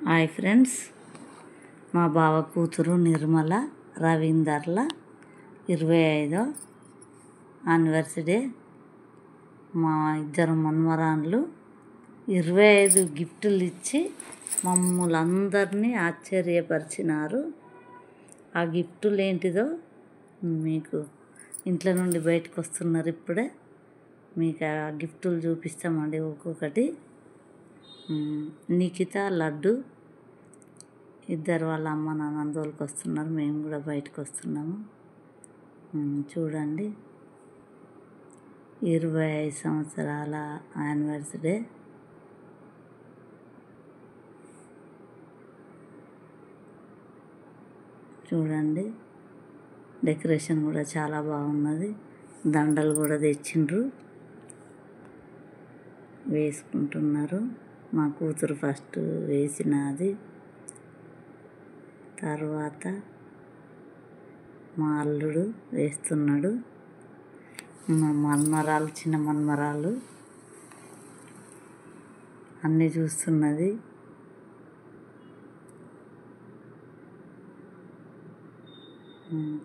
Hi friends, మా బావ కూతురు నిర్మల రవీందర్ల 25వ యానివర్సరీ. మా ఇద్దరు మన్మరాన్లు 25 గిఫ్టులు ఇచ్చి మమ్మల్ని అందరినీ ఆశ్చర్యపరిచినారు. ఆ గిఫ్టులు ఏంటిదో మీకు ఇంట్లో నుండి బయటకు వస్తున్నారు. ఇప్పుడే మీకు ఆ గిఫ్టులు చూపిస్తామండి. ఒక్కొక్కటి నిఖిత లడ్డు ఇద్దరు వాళ్ళ అమ్మ నాన్న తోలుకు వస్తున్నారు. మేము కూడా బయటకు వస్తున్నాము. చూడండి, 25 సంవత్సరాల యానివర్సరీ. చూడండి, డెకరేషన్ కూడా చాలా బాగున్నది. దండలు కూడా తెచ్చిండ్రు, వేసుకుంటున్నారు. మా కూతురు ఫస్ట్ వేసినది, తర్వాత మా అల్లుడు వేస్తున్నాడు. మా మన్మరాలు, చిన్న మన్మరాలు అన్నీ చూస్తున్నది.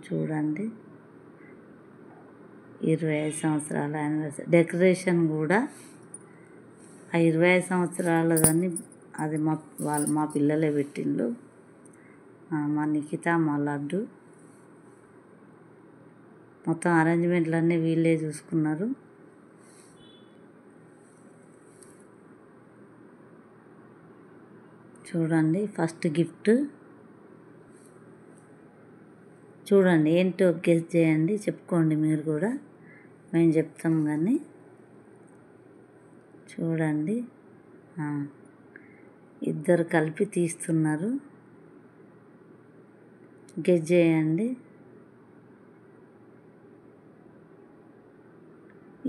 చూడండి, 25 సంవత్సరాల యానివర్సరీ డెకరేషన్ కూడా ఆ 25 సంవత్సరాలదని అది మా పిల్లలే పెట్టిండు. మా నిఖిత, మా లడ్డు మొత్తం అరేంజ్మెంట్లు అన్నీ వీళ్ళే చూసుకున్నారు. చూడండి, ఫస్ట్ గిఫ్ట్ చూడండి, ఏంటో గెస్ చేయండి, చెప్పుకోండి మీరు కూడా, మేము చెప్తాం కానీ. చూడండి, ఇద్దరు కలిపి తీస్తున్నారు. గెస్ చేయండి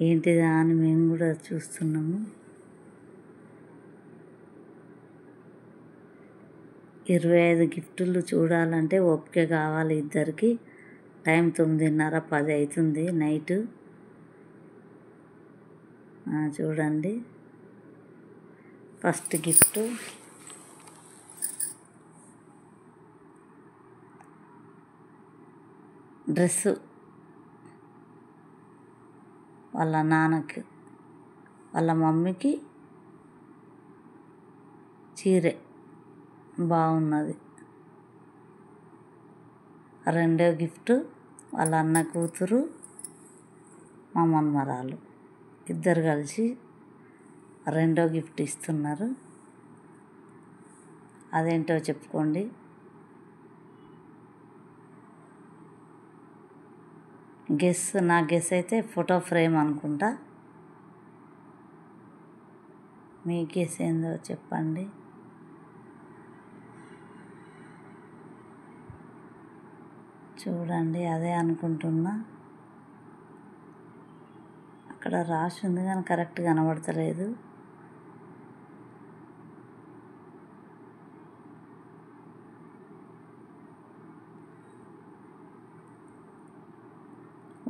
ఏంటిదా అని మేము కూడా చూస్తున్నాము. 25 గిఫ్టులు చూడాలంటే ఓపిక కావాలి ఇద్దరికి. టైం 9:30, 10 అవుతుంది నైటు. చూడండి, ఫస్ట్ గిఫ్ట్ డ్రెస్సు వాళ్ళ నాన్నకి, వాళ్ళ మమ్మీకి చీరే బాగున్నది. రెండో గిఫ్ట్ వాళ్ళ అన్న కూతురు, మా మన్మరాలు ఇద్దరు కలిసి రెండో గిఫ్ట్ ఇస్తున్నారు. అదేంటో చెప్పుకోండి. నా గెస్ అయితే ఫోటో ఫ్రేమ్ అనుకుంటా. మీ గెస్ ఏందో చెప్పండి. చూడండి, అదే అనుకుంటున్నా. అక్కడ రాసి ఉంది కానీ కరెక్ట్ కనబడతలేదు.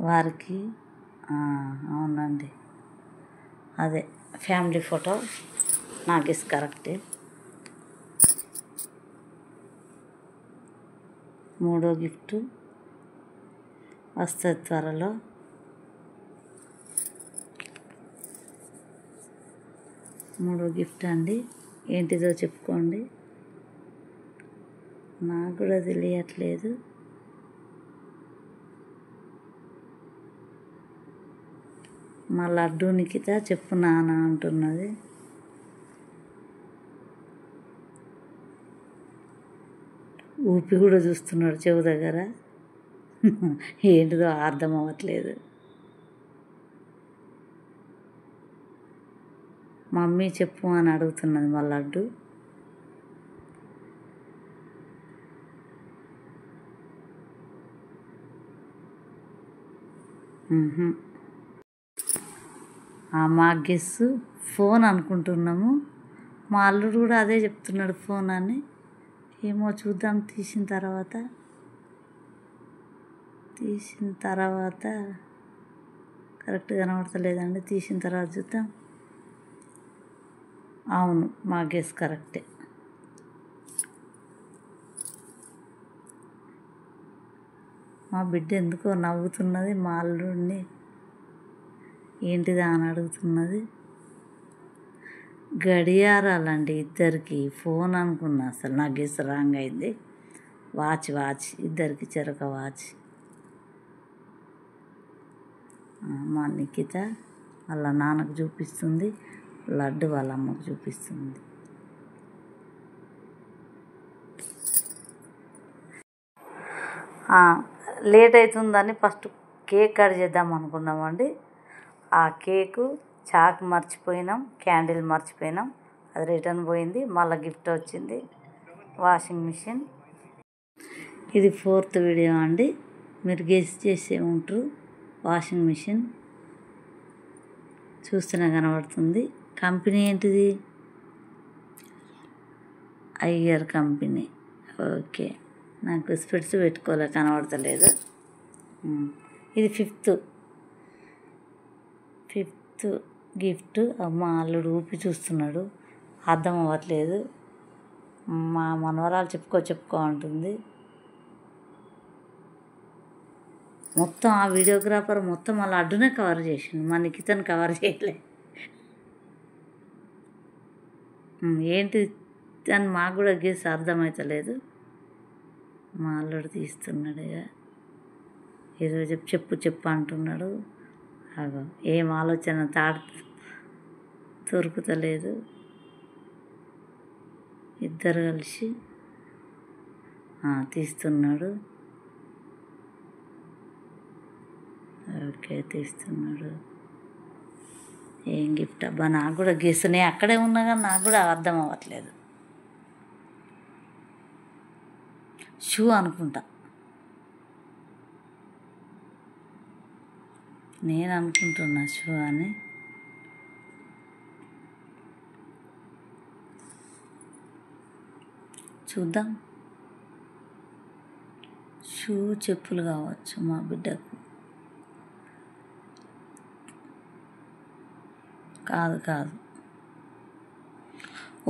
వారికి అవునండి, అదే ఫ్యామిలీ ఫోటో. నా గెస్ కరెక్టే. మూడో గిఫ్ట్ వస్తుంది త్వరలో. మూడో గిఫ్ట్ అండి, ఏంటిదో చెప్పుకోండి. నాకు కూడా తెలియట్లేదు. మా లడ్డు నిఖిత చెప్పు నాన్న అంటున్నది. ఊపి కూడా చూస్తున్నాడు చెవు దగ్గర. ఏంటిదో అర్థం అవ్వట్లేదు. మమ్మీ చెప్పు అని అడుగుతున్నది మా లడ్డు. మా గెస్ ఫోన్ అనుకుంటున్నాము. మా అల్లుడు కూడా అదే చెప్తున్నాడు, ఫోన్ అని. ఏమో చూద్దాం, తీసిన తర్వాత కరెక్ట్ కనబడతలేదండి. తీసిన తర్వాత చూద్దాం. అవును, మా గెస్ కరెక్టే. మా బిడ్డ ఎందుకో నవ్వుతున్నది, మా అల్లుడిని ఏంటిదా అని అడుగుతున్నది. గడియారాలండి ఇద్దరికి. ఫోన్ అనుకున్నా, అసలు నా గెస్ రాంగ్ అయింది. వాచ్ ఇద్దరికి చెరొక వాచ్. మా నిఖిత వాళ్ళ నాన్నకు చూపిస్తుంది, లడ్డు వాళ్ళ అమ్మకు చూపిస్తుంది. లేట్ అవుతుందని ఫస్ట్ కేక్ కట్ చేద్దాం అనుకున్నామండి. ఆ కేకు చాక్ మర్చిపోయినాం, క్యాండిల్ మర్చిపోయినాం, అది రిటర్న్ పోయింది. మళ్ళీ గిఫ్ట్ వచ్చింది, వాషింగ్ మిషన్. ఇది 4th వీడియో అండి. మీరు గెస్ చేసే ఉంటారు. వాషింగ్ మిషన్ చూస్తూనే కనబడుతుంది. కంపెనీ ఏంటిది? అయ్యర్ కంపెనీ. ఓకే, నాకు స్పెట్స్ పెట్టుకోలే, కనబడతలేదు. ఇది 5th గిఫ్ట్. మా అల్లుడు ఊపి చూస్తున్నాడు, అర్థం అవ్వట్లేదు. మా మనవరాలు చెప్పుకో అంటుంది. మొత్తం ఆ వీడియోగ్రాఫర్ మొత్తం ఆ లడ్డునే కవర్ చేసిండు, మా నిఖితను కవర్ చేయలే. ఏంటి అని మాకు కూడా గెస్ అర్థమవుతలేదు. మా అల్లుడు తీస్తున్నాడు. ఇక ఈరోజు చెప్పు అంటున్నాడు. అగో ఏం ఆలోచన దొరుకుతలేదు. ఇద్దరు కలిసి తీస్తున్నాడు. ఓకే, తీస్తున్నాడు. ఏం గిఫ్ట్ అబ్బా, నాకు కూడా గెస్, నేను అక్కడే ఉన్నా కానీ నాకు కూడా అర్థం అవ్వట్లేదు. షూ అనుకుంటా, నేను అనుకుంటున్నా షూ అని. చూద్దాం. షూ, చెప్పులు కావచ్చు మా బిడ్డకు. కాదు.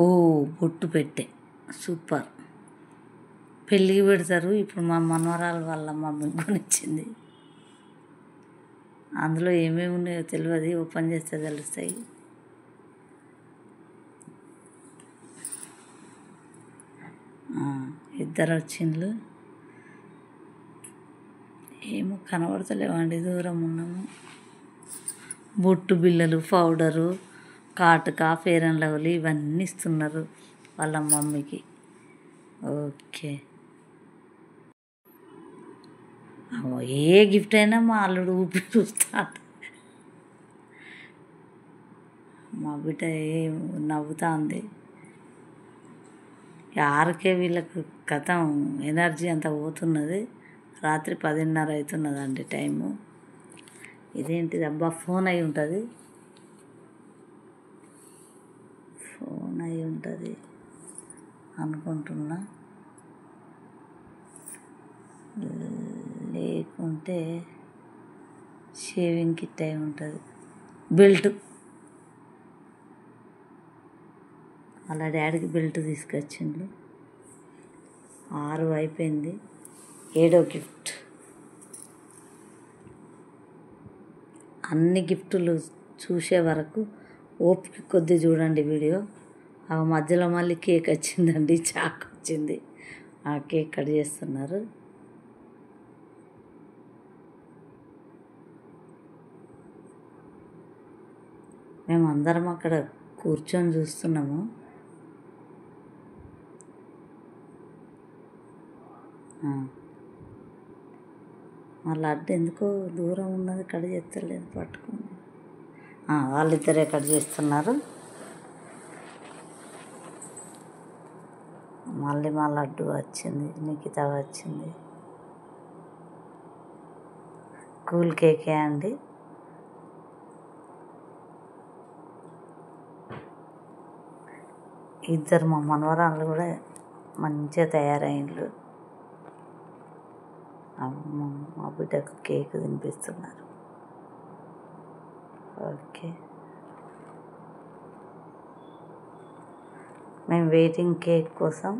ఓ, బొట్టు పెట్టే. సూపర్. పెళ్ళికి పెడతారు. ఇప్పుడు మా మనవరాలు వాళ్ళ మమ్మీ కొనిచ్చింది. అందులో ఏమేమి ఉన్నాయో తెలియదు, ఓపెన్ చేస్తే తెలుస్తాయి. ఇద్దరు వచ్చిండ్రు. ఏమో కనబడతలేవండి, దూరం ఉన్నాము. బొట్టు బిళ్ళలు, పౌడరు, కాటుక, ఫెయిర్ అండ్ లవ్లీ ఇవన్నీ ఇస్తున్నారు వాళ్ళ మమ్మీకి. ఓకే, ఏ గిఫ్ట్ అయినా మా అల్లుడు ఊపి చూస్తాడు. మా బిడ్డ నవ్వుతా ఉంది. 6కే వీళ్ళకు కథం ఎనర్జీ అంతా పోతున్నది. రాత్రి 10:30 అవుతున్నదండి టైము. ఇదేంటిది అబ్బా, ఫోన్ అయి ఉంటుంది అనుకుంటున్నా, లేకుంటే షేవింగ్ కిట్ అయి ఉంటుంది. బెల్ట్, వాళ్ళ డాడీకి బెల్ట్ తీసుకొచ్చిండు. 6 అయిపోయింది. 7వ గిఫ్ట్. అన్ని గిఫ్టులు చూసే వరకు ఓపిక కొద్ది చూడండి వీడియో. ఆ మధ్యలో మళ్ళీ కేక్ వచ్చిందండి, చాక్ వచ్చింది. ఆ కేక్ కట్ చేస్తున్నారు. మేమందరం అక్కడ కూర్చొని చూస్తున్నాము. మా లడ్డు ఎందుకో దూరం ఉన్నది, కట్ చేస్తలేదు, పట్టుకుని. వాళ్ళిద్దరే కట్ చేస్తున్నారు. మళ్ళీ మా లడ్డు వచ్చింది, నిఖిత వచ్చింది. కూల్ కేకే అండి. ఇద్దరు మా మనవరాళ్ళు కూడా మంచిగా తయారైండ్రు. మా బిడ్డకు కేక్ తినిపిస్తున్నారు. ఓకే, మేము వెయిటింగ్ కేక్ కోసం.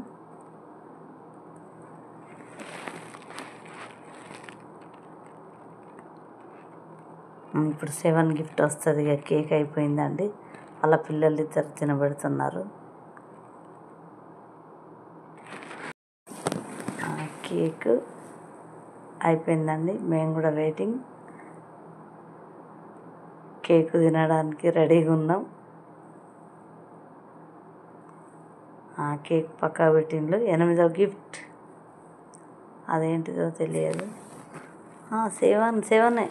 ఇప్పుడు 7 గిఫ్ట్ వస్తుంది. ఇక కేక్ అయిపోయిందండి. వాళ్ళ పిల్లలు ఇద్దరు తినబెడుతున్నారు. కేక్ అయిపోయిందండి. మేము కూడా వెయిటింగ్. కేక్ తినడానికి రెడీగా ఉన్నాం. కేక్ పక్కా పెట్టిండ్రు. 8వ గిఫ్ట్ అదేంటిదో తెలియదు. 7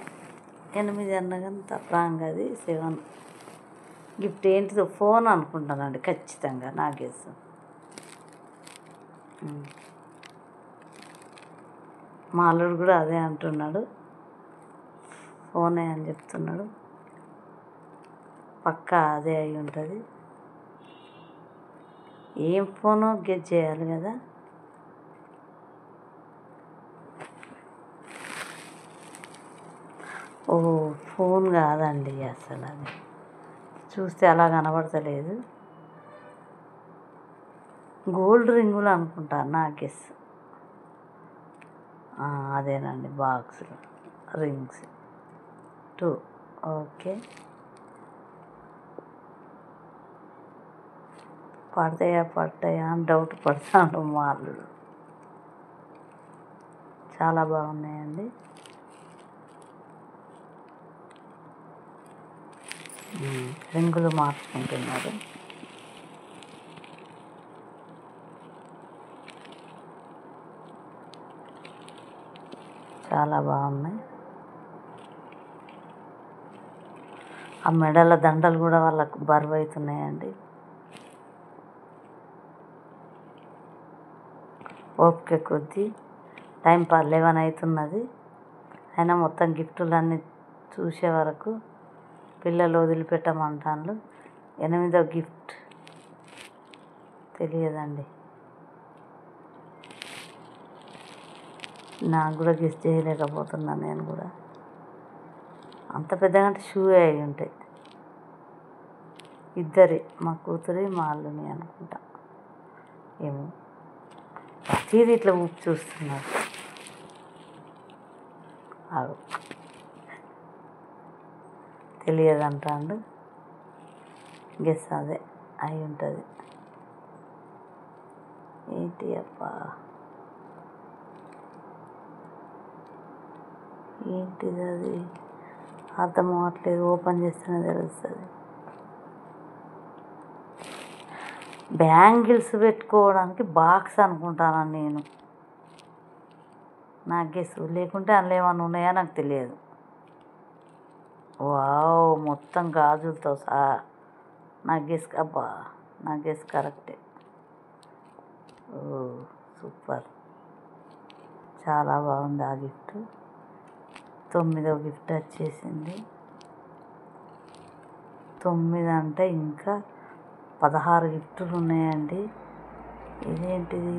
8 అన్నగాని తప్పరాంగ్. అది 7 గిఫ్ట్ ఏంటిదో ఫోన్ అనుకుంటానండి ఖచ్చితంగా. నా గెస్. మా అల్లుడు కూడా అదే అంటున్నాడు, ఫోనే అని చెప్తున్నాడు. పక్కా అదే అయి ఉంటుంది. ఏం ఫోనో గెస్ చేయాలి కదా. ఓ ఫోన్ కాదండి అసలు. అది చూస్తే అలా కనబడతలేదు. గోల్డ్ రింగులు అనుకుంటా నా గెస్. అదేనండి, బాక్సులు రింగ్స్ 2. ఓకే, పడతాయా అని డౌట్ పడతాడు మా అల్లుడు. చాలా బాగున్నాయండి. రింగులు మార్చుకుంటున్నారు. చాలా బాగున్నాయి. ఆ మెడల దండలు కూడా వాళ్ళకు బరువు అవుతున్నాయండి. ఓకే, కొద్ది టైం 11 అవుతున్నది. అయినా మొత్తం గిఫ్టులన్నీ చూసే వరకు పిల్లలు వదిలిపెట్టమంటాను. 8వ గిఫ్ట్ తెలియదండి. నాకు కూడా గెస్ చేయలేకపోతున్నాను. నేను కూడా అంత పెద్దగా అంటే షూ అయి ఉంటాయి. ఇద్దరి, మా కూతురి మా అల్లుని అనుకుంటా. ఏమో ప్రతిదీ ఇట్లా ఊపి చూస్తున్నారు. తెలియదంటాడు. గెస్ అదే అయి ఉంటుంది. ఏంటి అబ్బా, ఏంటిది అది అర్థం అవ్వట్లేదు. ఓపెన్ చేస్తేనే తెలుస్తుంది. బ్యాంగిల్స్ పెట్టుకోవడానికి బాక్స్ అనుకుంటాను నేను. నాకు గెస్. లేకుంటే అందులో ఏమైనా ఉన్నాయా నాకు తెలియదు. వావ్, మొత్తం గాజులతో సహా. నా గెస్. అబ్బా, నా గెస్ కరెక్టే. ఓ సూపర్, చాలా బాగుంది ఆ గిఫ్ట్. 9వ గిఫ్ట్ వచ్చేసింది. 9 అంటే ఇంకా 16 గిఫ్టులు ఉన్నాయండి. ఇదేంటిది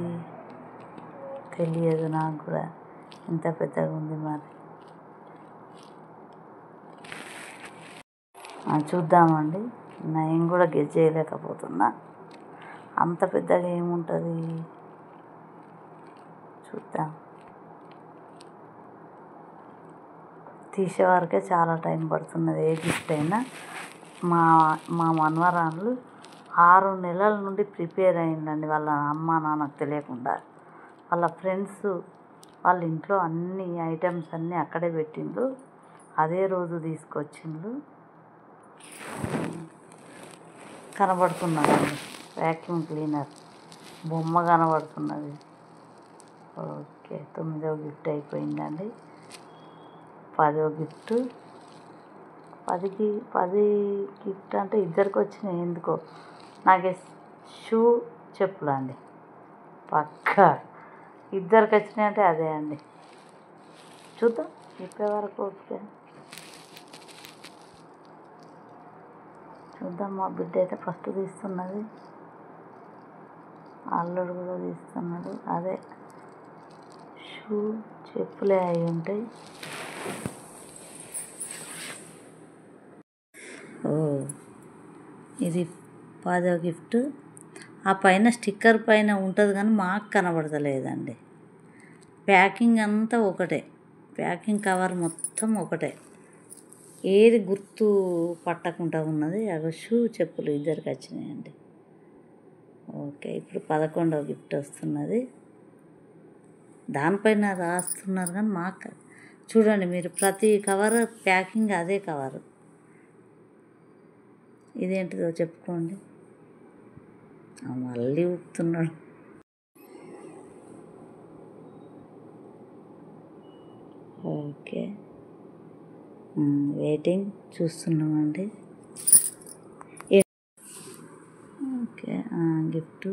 తెలియదు నాకు కూడా. ఇంత పెద్దగా ఉంది మరి. చూద్దామండి. నేను కూడా గెస్ చేయలేకపోతున్నా. అంత పెద్దగా ఏముంటుంది చూద్దాం. తీసేవారికే చాలా టైం పడుతున్నది. ఏ గిఫ్ట్ అయినా. మా మనవరాళ్ళు 6 నెలల నుండి ప్రిపేర్ అయిందండి. వాళ్ళ అమ్మ నాన్నకు తెలియకుండా. వాళ్ళ ఫ్రెండ్స్ వాళ్ళ ఇంట్లో అన్ని ఐటమ్స్ అన్నీ అక్కడే పెట్టిండ్రు. అదే రోజు తీసుకొచ్చిండ్రు. కనబడుతున్నదండి వ్యాక్యూమ్ క్లీనర్ బొమ్మ కనబడుతున్నది. ఓకే, 9వ గిఫ్ట్ అయిపోయిందండి. 10వ గిఫ్ట్. 10 గిఫ్ట్ అంటే ఇద్దరికి వచ్చినాయి ఎందుకో. నాకు షూ, చెప్పులు అండి. పక్కా ఇద్దరికి వచ్చినాయి అంటే అదే అండి. చూద్దాం ఇప్పటి వరకు. ఓకే, చూద్దాం. మా బిడ్డ అయితే ఫస్ట్ తీస్తున్నది. అల్లుడు కూడా తీస్తున్నాడు. అదే షూ, చెప్పులే అయి ఉంటాయి. ఇది 10వ గిఫ్ట్. ఆ పైన స్టిక్కర్ పైన ఉంటుంది కానీ మాకు కనబడతలేదండి. ప్యాకింగ్ అంతా ఒకటే. ప్యాకింగ్ కవర్ మొత్తం ఒకటే. ఏది గుర్తు పట్టకుండా ఉన్నది. అవి షూ చెప్పులు ఇద్దరికి వచ్చినాయండి. ఓకే, ఇప్పుడు 11వ గిఫ్ట్ వస్తున్నది. దానిపైన రాస్తున్నారు కానీ మాకు చూడండి, మీరు ప్రతి కవర్ ప్యాకింగ్ అదే కవరు. ఇదేంటిదో చెప్పుకోండి. మళ్ళీ ఊపుతున్నాడు. ఓకే, వెయిటింగ్, చూస్తున్నామండి. Okay, gift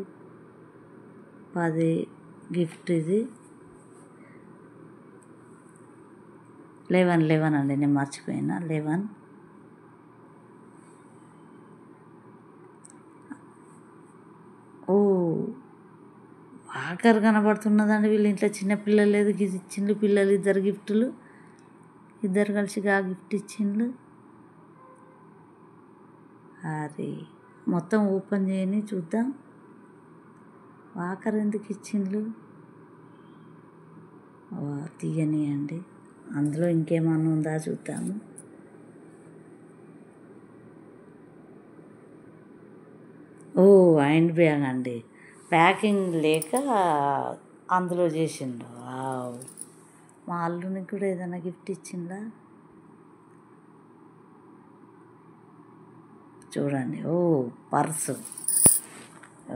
10 gift. ఇది 11 అండి, నేను మర్చిపోయినా. 11. ఓ, ఆఖరు కనబడుతున్నదండి. వీళ్ళ ఇంట్లో చిన్నపిల్లలు లేదు, ఇచ్చిండ్రు పిల్లలు 2 గిఫ్టులు. ఇద్దరు కలిసి ఆ గిఫ్ట్ ఇచ్చిండ్రు. అది మొత్తం ఓపెన్ చేయని చూద్దాం. ఆఖరు ఎందుకు ఇచ్చిండ్రు? తీయని అండి, అందులో ఇంకేమన్నా ఉందా చూద్దాము. ఓ, హ్యాండ్ బ్యాగ్ అండి, ప్యాకింగ్ లేక అందులో చేసిండు. మా అల్లునికి కూడా ఏదైనా గిఫ్ట్ ఇచ్చిందా చూడండి. ఓ, పర్సు.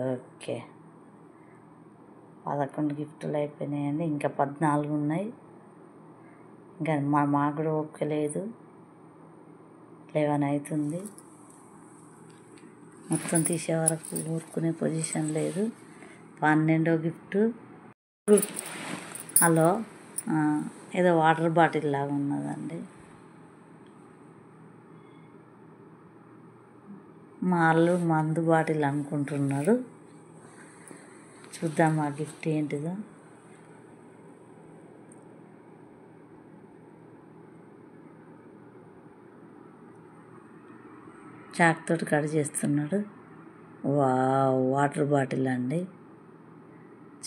ఓకే, 11 గిఫ్టులు అయిపోయినాయండి. ఇంకా 14 ఉన్నాయి. ఇంకా మాకు కూడా ఓపిక లేదు. 11 అవుతుంది. మొత్తం తీసే వరకు ఊరుకునే పొజిషన్ లేదు. 12వ గిఫ్ట్. హలో, ఏదో వాటర్ బాటిల్ లాగా ఉన్నదండి. మా అల్లు మందు బాటిల్ అనుకుంటున్నాడు. చూద్దాం ఆ గిఫ్ట్ ఏంటిదో. చాక్ తోటి కట్ చేస్తున్నాడు. వాటర్ బాటిల్ అండి,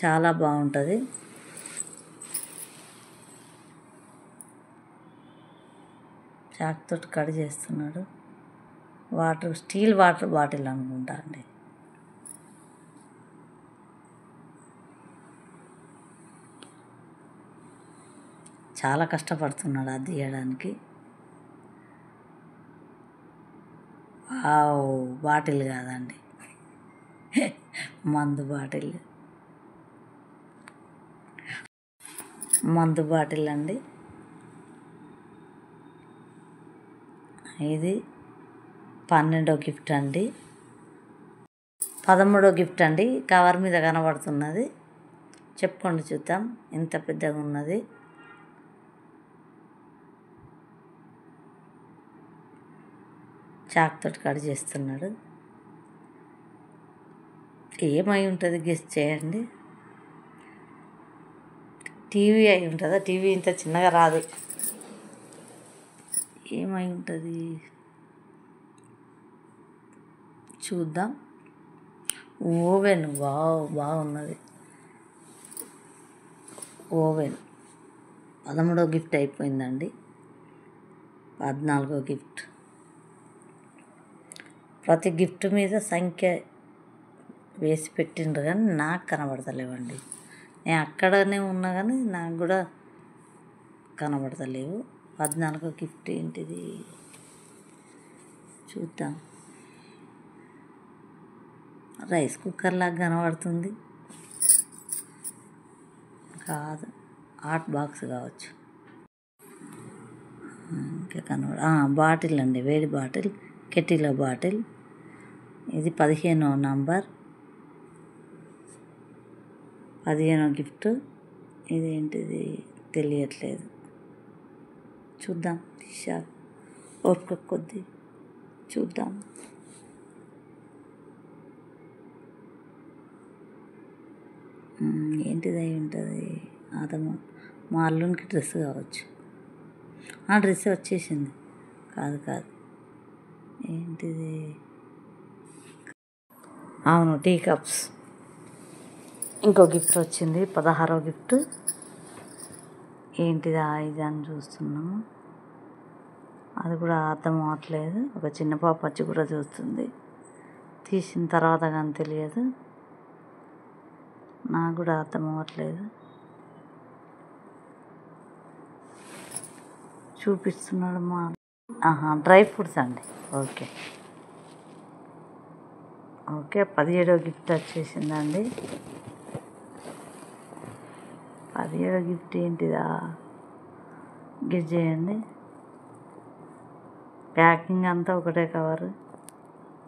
చాలా బాగుంటుంది. చాక్ తోటి కట్ చేస్తున్నాడు. స్టీల్ వాటర్ బాటిల్ అనుకుంటా అండి. చాలా కష్టపడుతున్నాడు అది తీయడానికి. బాటిల్ కాదండి, మందు బాటిల్. మందు బాటిల్ అండి. ఇది 12వ గిఫ్ట్ అండి. 13వ గిఫ్ట్ అండి, కవర్ మీద కనబడుతున్నది. చెప్పుకోండి చూద్దాం, ఎంత పెద్దగా ఉన్నది. చాక్ తోటి కట్ చేస్తున్నాడు. ఏమై ఉంటుంది గెస్ చేయండి. టీవీ అయి ఉంటుందా? టీవీ ఇంత చిన్నగా రాదు. ఏమై ఉంటుంది చూద్దాం. ఓవెన్. బాగున్నది ఓవెన్. 13వ గిఫ్ట్ అయిపోయిందండి. 14వ గిఫ్ట్. ప్రతి గిఫ్ట్ మీద సంఖ్య వేసి పెట్టిండ్రు కానీ నాకు కనబడతలేవండి. నేను అక్కడనే ఉన్నా కానీ నాకు కూడా కనబడతలేవు. 14వ గిఫ్ట్ ఏంటిది చూద్దాం. రైస్ కుక్కర్ లాగా కనబడుతుంది. కాదు, హాట్ బాక్స్ కావచ్చు. ఇంకా బాటిల్ అండి, వేడి బాటిల్, కెటిల బాటిల్. ఇది 15వ నంబర్, 15వ గిఫ్ట్. ఇదేంటిది తెలియట్లేదు. చూద్దాం, తీసా ఓపిక కొద్ది చూద్దాం. ఏంటిది అయి ఉంటుంది? మా అల్లునికి డ్రెస్ కావచ్చు. డ్రెస్ వచ్చేసింది. కాదు, ఏంటిది? అవును, టీ కప్స్. ఇంకో గిఫ్ట్ వచ్చింది, 16వ గిఫ్ట్. ఏంటిదా ఇది అని చూస్తున్నాము. అది కూడా అర్థం అవ్వట్లేదు. ఒక చిన్న పాప వచ్చి కూడా చూస్తుంది. తీసిన తర్వాత కానీ తెలియదు. నాకు కూడా అర్థం అవ్వట్లేదు. చూపిస్తున్నాడు మా డ్రై ఫ్రూట్స్ అండి. ఓకే 17వ గిఫ్ట్ వచ్చేసిందండి. 17వ గిఫ్ట్ ఏంటిదా గెస్ చేయండి. ప్యాకింగ్ అంతా ఒకటే కవర్,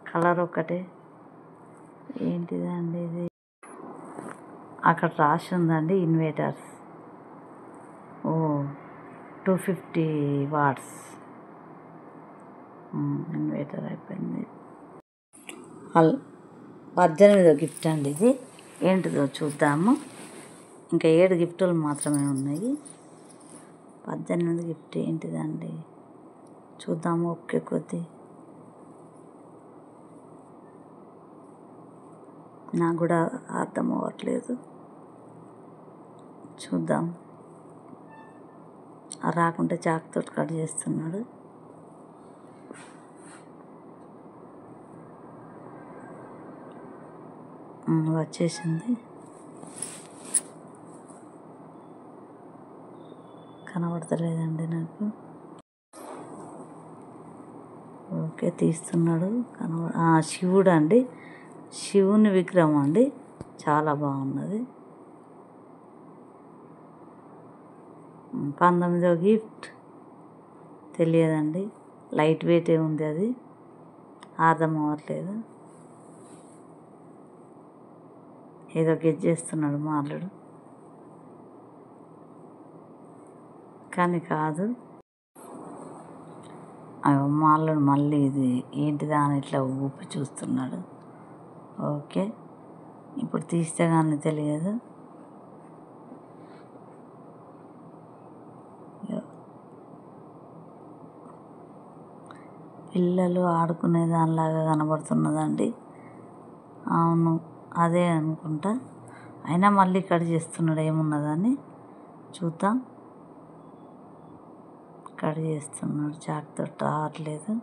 కలర్ ఒకటే. ఏంటిదండి ఇది? అక్కడ రాసి ఉందండి ఇన్వర్టర్స్. 250 వాట్స్ ఇన్వర్టర్ అయిపోయింది. 18వ గిఫ్ట్ అండి ఇది. ఏంటిదో చూద్దాము. ఇంకా 7 గిఫ్టులు మాత్రమే ఉన్నాయి. 18వ గిఫ్ట్ ఏంటిదండి చూద్దాము. ఓకే కొద్ది నాకు కూడా అర్థం అవ్వట్లేదు. చూద్దాం. రాకుంటే చాకుతో కట్ చేస్తున్నాడు. వచ్చేసింది. కనబడతలేదండి నాకు. ఓకే తీస్తున్నాడు. శివుడు అండి. శివుని విగ్రహం అండి. చాలా బాగున్నది. 19వ గిఫ్ట్ తెలియదండి. లైట్ వెయిటే ఉంది. అది అర్థం అవ్వట్లేదు. ఏదో గెస్ చేస్తున్నాడు మా అల్లుడు, కానీ కాదు. మా అల్లుడు మళ్ళీ ఇది ఏంటిదా అని ఇట్లా ఊపి చూస్తున్నాడు. ఓకే ఇప్పుడు తీస్తే కానీ తెలియదు. పిల్లలు ఆడుకునే దానిలాగా కనబడుతున్నదండి. అవును అదే అనుకుంటా. అయినా మళ్ళీ కట్ చేస్తున్నాడు. ఏమున్నదని చూద్దాం. కట్ చేస్తున్నాడు. చాకుతో రావట్లేదు.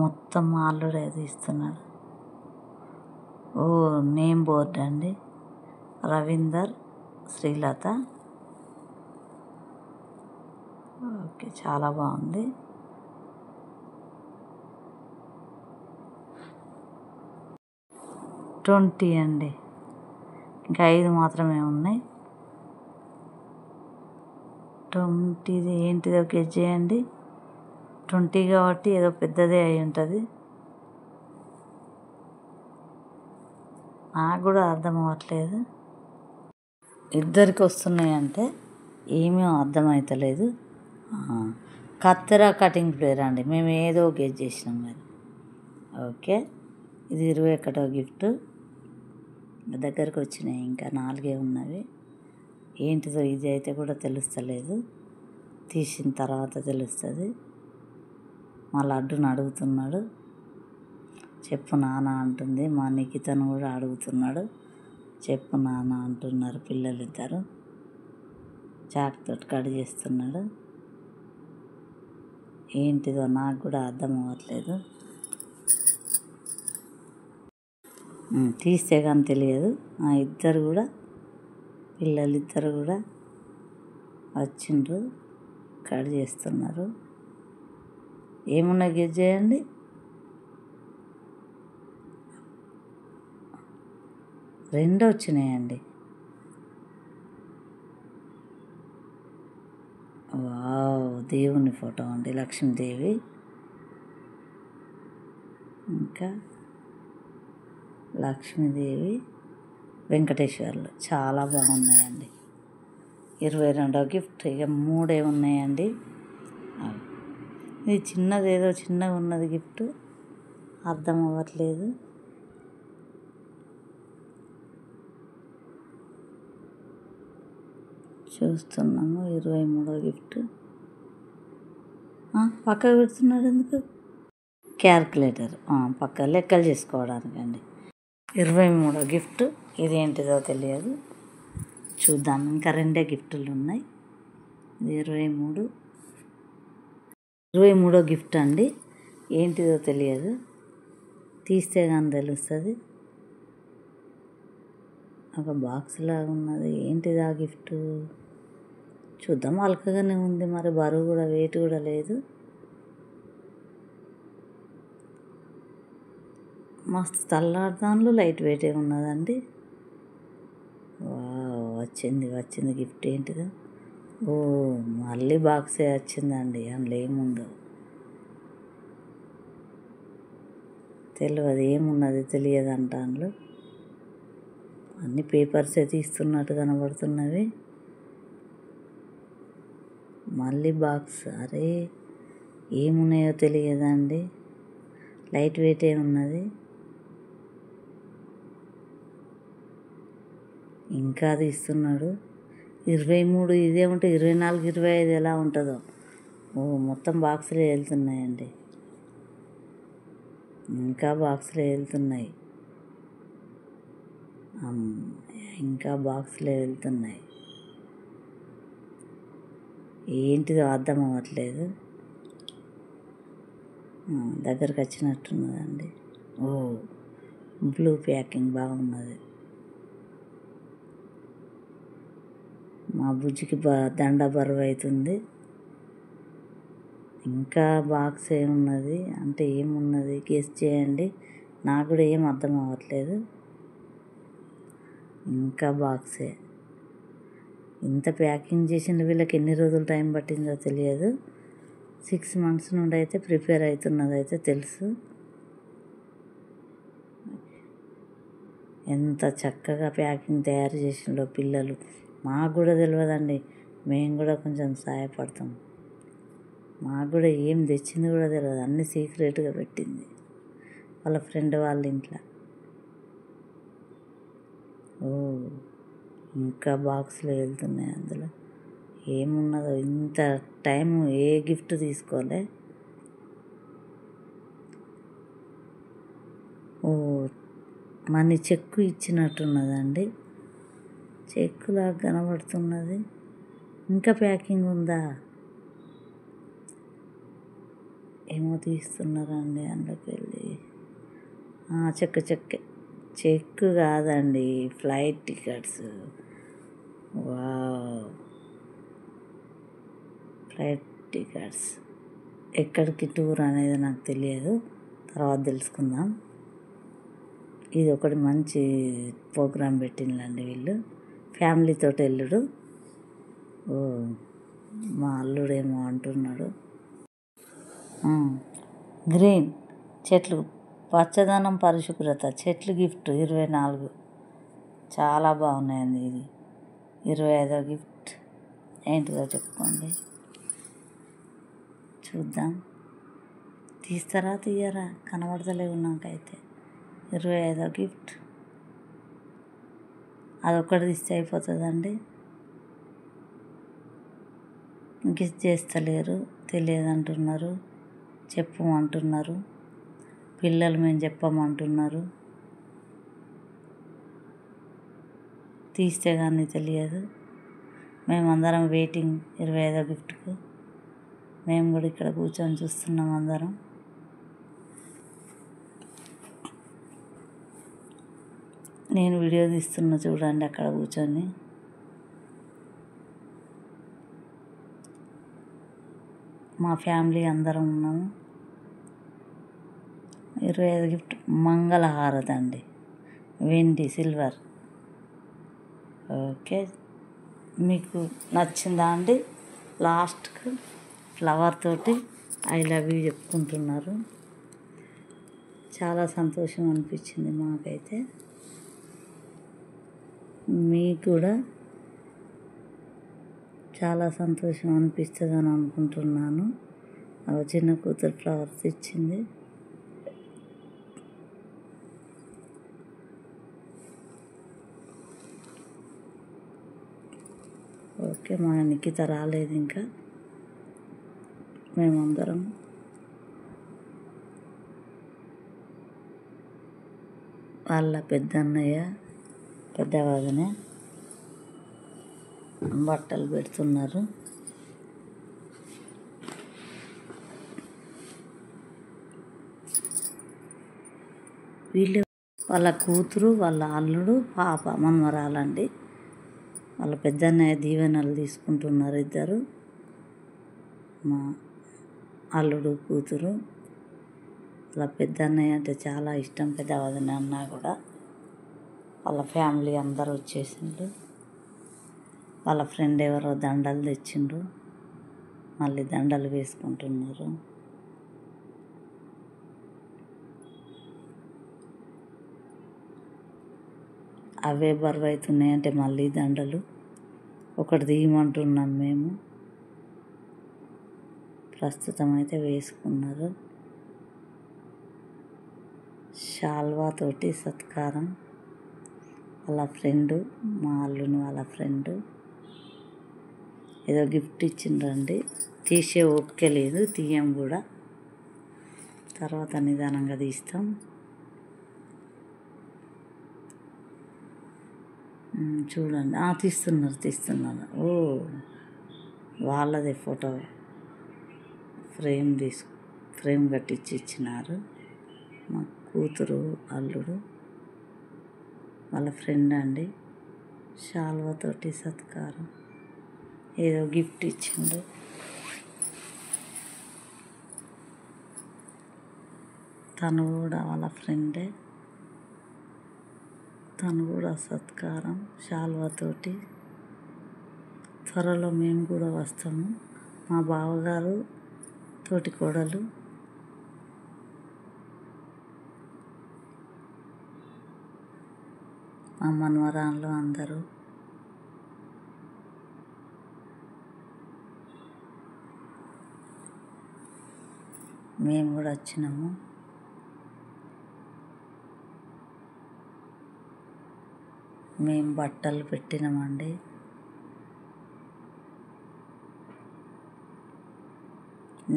మొత్తం ఆల్రెడీ తీస్తున్నాడు. నేమ్ బోర్డ్ అండి. రవీందర్ శ్రీలత. ఓకే చాలా బాగుంది. ట్వంటీ అండి. ఇంకా 5 మాత్రమే ఉన్నాయి. 20ది ఏంటిదో గెస్ చేయండి. 20 కాబట్టి ఏదో పెద్దదే అయి ఉంటుంది. నాకు కూడా అర్థం అవ్వట్లేదు. ఇద్దరికి వస్తున్నాయంటే ఏమీ అర్థమవుతలేదు. కత్తెర కటింగ్ ప్లేయర్ అండి. మేము ఏదో గెస్ చేసినాం మరి. ఓకే ఇది 21వ గిఫ్ట్. దగ్గరకు వచ్చినాయి. ఇంకా 4 ఉన్నవి. ఏంటిదో ఇది అయితే కూడా తెలుస్తలేదు. తీసిన తర్వాత తెలుస్తుంది. మా లడ్డును అడుగుతున్నాడు. చెప్పు నాన్న అంటుంది. మా నిఖితను కూడా అడుగుతున్నాడు. చెప్పు నాన్న అంటున్నారు పిల్లలిద్దరు. చాకుతో కట్ చేస్తున్నాడు. ఏంటిదో నాకు కూడా అర్థం అవ్వట్లేదు. తీస్తే కానీ తెలియదు. ఇద్దరు కూడా పిల్లలిద్దరు కూడా వచ్చిండ్రు. కట్ చేస్తున్నారు. ఏమున్నా గెస్ చేయండి. రెండు వచ్చినాయండి. వావ్ దేవుని ఫోటో అండి. లక్ష్మీదేవి. ఇంకా లక్ష్మీదేవి వెంకటేశ్వర్లు చాలా బాగున్నాయండి. 22వ గిఫ్ట్. ఇక 3 ఉన్నాయండి. ఇది చిన్నది ఏదో చిన్నగా ఉన్నది గిఫ్ట్. అర్థం అవ్వట్లేదు. చూస్తున్నాము. 23వ గిఫ్ట్. పక్కకు పెడుతున్నాడు ఎందుకు? క్యాల్కులేటర్. పక్క లెక్కలు చేసుకోవడానికండి. 23వ గిఫ్ట్. ఇదేంటిదో తెలియదు. చూద్దాం. ఇంకా 2 గిఫ్టులు ఉన్నాయి. ఇది 23వ గిఫ్ట్ అండి. ఏంటిదో తెలియదు, తీస్తే కానీ తెలుస్తుంది. ఒక బాక్స్ లాగా ఉన్నది. ఏంటిది ఆ గిఫ్ట్? చూద్దాం. అల్కగానే ఉంది, మరి బరువు కూడా, వెయిట్ కూడా లేదు. మస్తు తల్లాడుతాన్లు, లైట్ వెయిటే ఉన్నదండి. వచ్చింది గిఫ్ట్. ఏంటిదో? ఓ, మళ్ళీ బాక్సే వచ్చిందండి. అందులో ఏముందో తెలియదు, ఏమున్నది తెలియదు అంటాన్లు. అన్ని పేపర్సే తీస్తున్నట్టు కనబడుతున్నవి. మళ్ళీ బాక్స్. అరే, ఏమున్నాయో తెలియదండి. లైట్ వెయిటే ఉన్నది. ఇంకా తీస్తున్నాడు. 23, ఇదేముంటే 24, 25 ఎలా ఉంటుందో. ఓ, మొత్తం బాక్సులే వెళ్తున్నాయండి. ఇంకా బాక్సులే వెళ్తున్నాయి. ఇంకా బాక్సులే వెళ్తున్నాయి. ఏంటిదో అర్థం అవ్వట్లేదు. దగ్గరకు వచ్చినట్టున్నదండి. ఓ, బ్లూ ప్యాకింగ్ బాగున్నది. మా బుజ్జికి దండ బరువు అవుతుంది. ఇంకా బాక్స్ ఏమున్నది అంటే ఏమున్నది గెస్ చేయండి. నాకు కూడా ఏం అర్థం అవ్వట్లేదు. ఇంకా బాక్సే. ఇంత ప్యాకింగ్ చేసిన వీళ్ళకి ఎన్ని రోజులు టైం పట్టిందో తెలియదు. 6 months నుండి అయితే ప్రిపేర్ అవుతున్నది అయితే తెలుసు. ఎంత చక్కగా ప్యాకింగ్ తయారు చేసిండో పిల్లలు. మాకు కూడా తెలియదండి, మేము కూడా కొంచెం సహాయపడతాం. మాకు కూడా ఏం తెచ్చింది కూడా తెలియదు, అన్నీ సీక్రెట్గా పెట్టింది వాళ్ళ ఫ్రెండ్ వాళ్ళ ఇంట్లో. ఓ, ఇంకా బాక్స్లో వెళ్తున్నాయి. అందులో ఏమున్నదో. ఇంత టైం ఏ గిఫ్ట్ తీసుకోలే. ఓ, మనీ చెక్కు ఇచ్చినట్టున్నదండి. చెక్కులాగా కనబడుతున్నది. ఇంకా ప్యాకింగ్ ఉందా? ఏమో తీస్తున్నారండి అందులోకి వెళ్ళి. చెక్కు కాదండి, flight tickets. Wow, flight tickets. ఎక్కడికి టూర్ అనేది నాకు తెలియదు, తర్వాత తెలుసుకుందాం. ఇది ఒకటి మంచి ప్రోగ్రాం పెట్టిండ్లండి వీళ్ళు, ఫ్యామిలీతో వెళ్ళుడు. ఓ, మా అల్లుడేమో అంటున్నాడు. గ్రీన్ చెట్లు, పచ్చదనం, పరిశుభ్రత, చెట్లు గిఫ్ట్ 24. చాలా బాగున్నాయండి. ఇది 25వ గిఫ్ట్. ఏంటిదో చెప్పుకోండి, చూద్దాం. తీస్తారా తీయరా కనబడతలేవు నాకైతే. 25వ గిఫ్ట్. అదొక్కటి తీస్తే అయిపోతుందండి. గెస్ చేస్తలేరు, తెలియదంటున్నారు, చెప్పమంటున్నారు. పిల్లలు మేము చెప్పమంటున్నారు. తీస్తే కానీ తెలియదు. మేమందరం వెయిటింగ్ 25వ గిఫ్ట్కు. మేము కూడా ఇక్కడ కూర్చొని చూస్తున్నాం అందరం. నేను వీడియో తీస్తున్నా చూడండి అక్కడ కూర్చొని. మా ఫ్యామిలీ అందరం ఉన్నాము. 25వ గిఫ్ట్ మంగళహారతి అండి, వెండి, సిల్వర్. ఓకే, మీకు నచ్చిందా అండి? లాస్ట్కు ఫ్లవర్ తోటి ఐ లవ్ యూ చెప్పుకుంటున్నారు. చాలా సంతోషం అనిపించింది మాకైతే. మీకు కూడా చాలా సంతోషం అనిపిస్తుందని అనుకుంటున్నాను. చిన్న కూతురు ఫ్లవర్స్ ఇచ్చింది. ఓకే, మా నిఖిత రాలేదు ఇంకా. మేమందరం వాళ్ళ పెద్దన్నయ్య, పెద్ద వదిన బట్టలు పెడుతున్నారు. వీళ్ళు వాళ్ళ కూతురు, వాళ్ళ అల్లుడు, పాప మనవరాలండి. వాళ్ళ పెద్దన్నయ్య దీవెనలు తీసుకుంటున్నారు ఇద్దరు. మా అల్లుడు కూతురు. వాళ్ళ పెద్దన్నయ్య అంటే చాలా ఇష్టం, పెద్ద వదిన అన్న కూడా. వాళ్ళ ఫ్యామిలీ అందరూ వచ్చేసిండ్రు. వాళ్ళ ఫ్రెండ్ ఎవరో దండలు తెచ్చిండ్రు, మళ్ళీ దండలు వేసుకుంటున్నారు. అవే బరువు అవుతున్నాయంటే మళ్ళీ దండలు ఒకటి తీయమంటున్నాం మేము. ప్రస్తుతం అయితే వేసుకున్నారు. శాల్వాతోటి సత్కారం. వాళ్ళ ఫ్రెండు, మా అల్లుని వాళ్ళ ఫ్రెండు ఏదో గిఫ్ట్ ఇచ్చిండ్రండి. తీసే ఓపిక లేదు, తీయం కూడా, తర్వాత నిదానంగా తీస్తాం. చూడండి, తీస్తున్నారు. ఓ, వాళ్ళదే ఫోటో ఫ్రేమ్ కట్టించి ఇచ్చినారు. మా కూతురు, అల్లుడు, వాళ్ళ ఫ్రెండ్ అండి. శాల్వాతోటి సత్కారం, ఏదో గిఫ్ట్ ఇచ్చిండు. తను కూడా వాళ్ళ ఫ్రెండే. తను కూడా సత్కారం శాల్వాతోటి. త్వరలో మేము కూడా వస్తాము. మా బావగారు, తోటి కోడలు, మా మనవరాళ్ళు అందరూ. మేము కూడా వచ్చినాము. మేము బట్టలు పెట్టినామండి.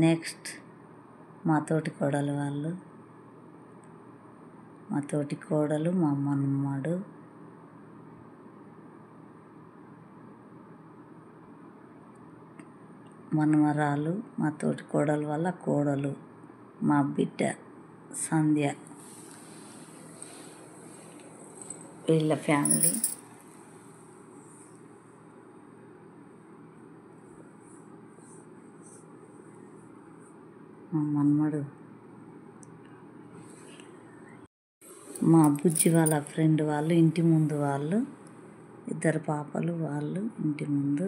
నెక్స్ట్ మా తోటి కోడలు వాళ్ళు, మా తోటి కోడలు, మా మనమడు, మనమరాలు, మా తోటి కోడలు వాళ్ళ కోడలు, మా బిడ్డ సంధ్య, వీళ్ళ ఫ్యామిలీ. మా మనమడు, మా బుజ్జి వాళ్ళ ఫ్రెండ్ వాళ్ళు, ఇంటి ముందు వాళ్ళు, ఇద్దరు పాపలు వాళ్ళు ఇంటి ముందు.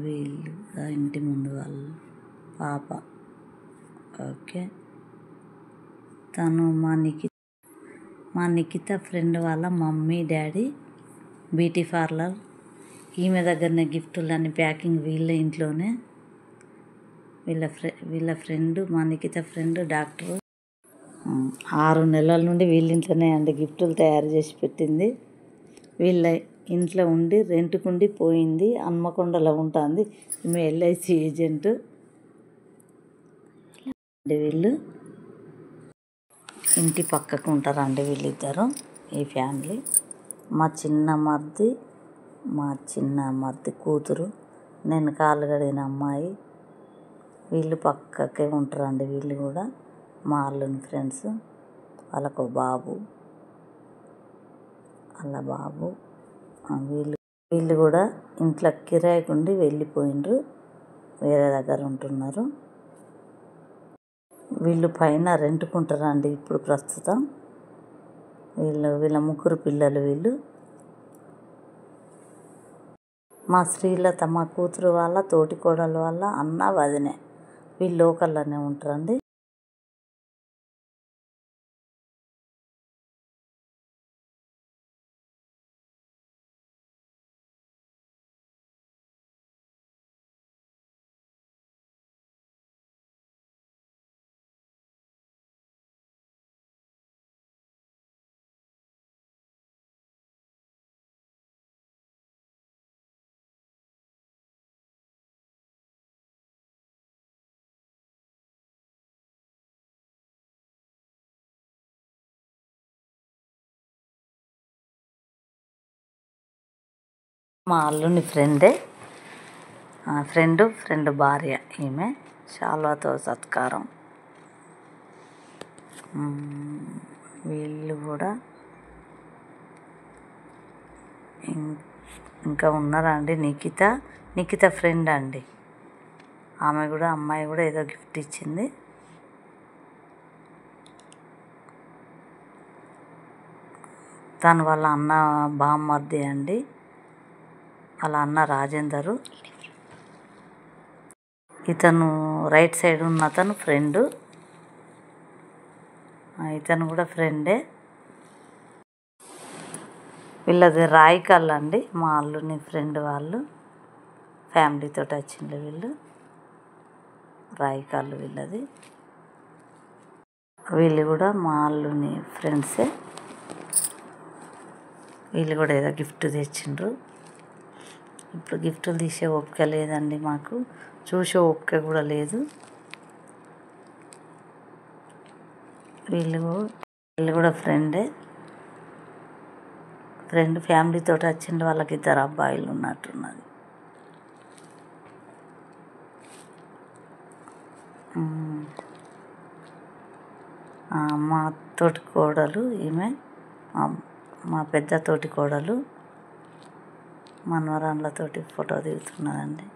వీళ్ళు ఇంటి ముందు వాళ్ళు పాప. ఓకే. తను మా నిఖిత ఫ్రెండ్ వాళ్ళ మమ్మీ డాడీ బ్యూటీ పార్లర్. ఈమె దగ్గరనే గిఫ్టులన్నీ ప్యాకింగ్ వీళ్ళ ఇంట్లోనే. వీళ్ళ ఫ్రెండ్, మా నిఖిత ఫ్రెండ్ డాక్టరు. 6 నెలల నుండి వీళ్ళ ఇంట్లోనే అండి గిఫ్టులు తయారు చేసి పెట్టింది. వీళ్ళ ఇంట్లో ఉండి రెంట్కుండి పోయింది. హన్మకొండలో ఉంటుంది. ఈమె LIC ఏజెంట్. వీళ్ళు ఇంటి పక్కకు ఉంటారండి వీళ్ళిద్దరు, ఈ ఫ్యామిలీ. మా చిన్న మరిది కూతురు, నేను కాళ్ళు కడిగిన అమ్మాయి. వీళ్ళు పక్కకే ఉంటారండి. వీళ్ళు కూడా మా అల్లుని ఫ్రెండ్స్. వాళ్ళకు బాబు, వాళ్ళ బాబు. వీళ్ళు కూడా ఇంట్లో కిరాయికి ఉండి వెళ్ళిపోయిండ్రు, వేరే దగ్గర ఉంటున్నారు. వీళ్ళు పైన రెంట్కుంటారండి ఇప్పుడు ప్రస్తుతం. వీళ్ళ 3 పిల్లలు వీళ్ళు. మా శ్రీలత, మా కూతురు వాళ్ళ తోటి కోడలు వాళ్ళ అన్న, వదినే. వీళ్ళు లోకల్లోనే ఉంటారండి. మా అల్లుని ఫ్రెండ్ భార్య ఈమె. శాల్వాతో సత్కారం. వీళ్ళు కూడా ఇంకా ఉన్నారా అండి, నిఖిత ఫ్రెండ్ అండి. అమ్మాయి కూడా ఏదో గిఫ్ట్ ఇచ్చింది. తను వాళ్ళ అన్న బామ్మర్ది అండి, వాళ్ళ అన్న రాజేందరు. ఇతను రైట్ సైడ్ ఉన్న అతను ఫ్రెండు, ఇతను కూడా ఫ్రెండే. వీళ్ళది రాయికల్ అండి, మా అల్లుని ఫ్రెండ్ వాళ్ళు ఫ్యామిలీతో వచ్చిండ్రు. వీళ్ళు రాయికల్ వీళ్ళది. వీళ్ళు కూడా మా అల్లుని ఫ్రెండ్సే. వీళ్ళు కూడా ఏదో గిఫ్ట్ తెచ్చిండ్రు. ఇప్పుడు గిఫ్టులు తీసే ఓపిక లేదండి మాకు, చూసే ఓపిక కూడా లేదు. వీళ్ళు కూడా ఫ్రెండ్ ఫ్యామిలీతో వచ్చిండ్రు. వాళ్ళకి 2 అబ్బాయిలు ఉన్నట్టున్నది. మా తోటి కోడలు ఈమె, మా పెద్ద తోటి కోడలు మనవరాళ్ళతోటి ఫోటో దిగుతున్నదండి.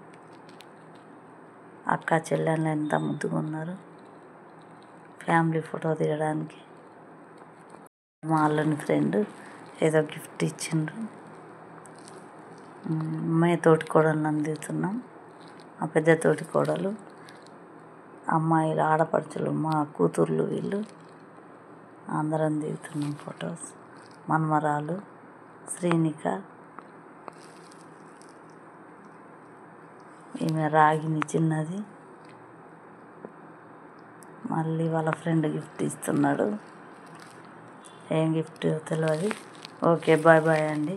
అక్క చెల్లెళ్ళు ఎంత ముద్దుగా ఉన్నారు ఫ్యామిలీ ఫోటో దిగడానికి. మా అల్లుని ఫ్రెండ్ ఏదో గిఫ్ట్ ఇచ్చిండ్రు. మేము తోటి కోడళ్ళని దిగుతున్నాం. మా పెద్ద తోటి కోడలు, అమ్మాయిలు ఆడపడుచులు, మా కూతుర్లు, వీళ్ళు అందరం దిగుతున్నాం ఫొటోస్. మనమరాలు శ్రీనిక, ఈమె రాగిని చిన్నది. మళ్ళీ వాళ్ళ ఫ్రెండ్ గిఫ్ట్ ఇస్తున్నాడు, ఏం గిఫ్ట్ తెలియదు. ఓకే, బాయ్ బాయ్ అండి.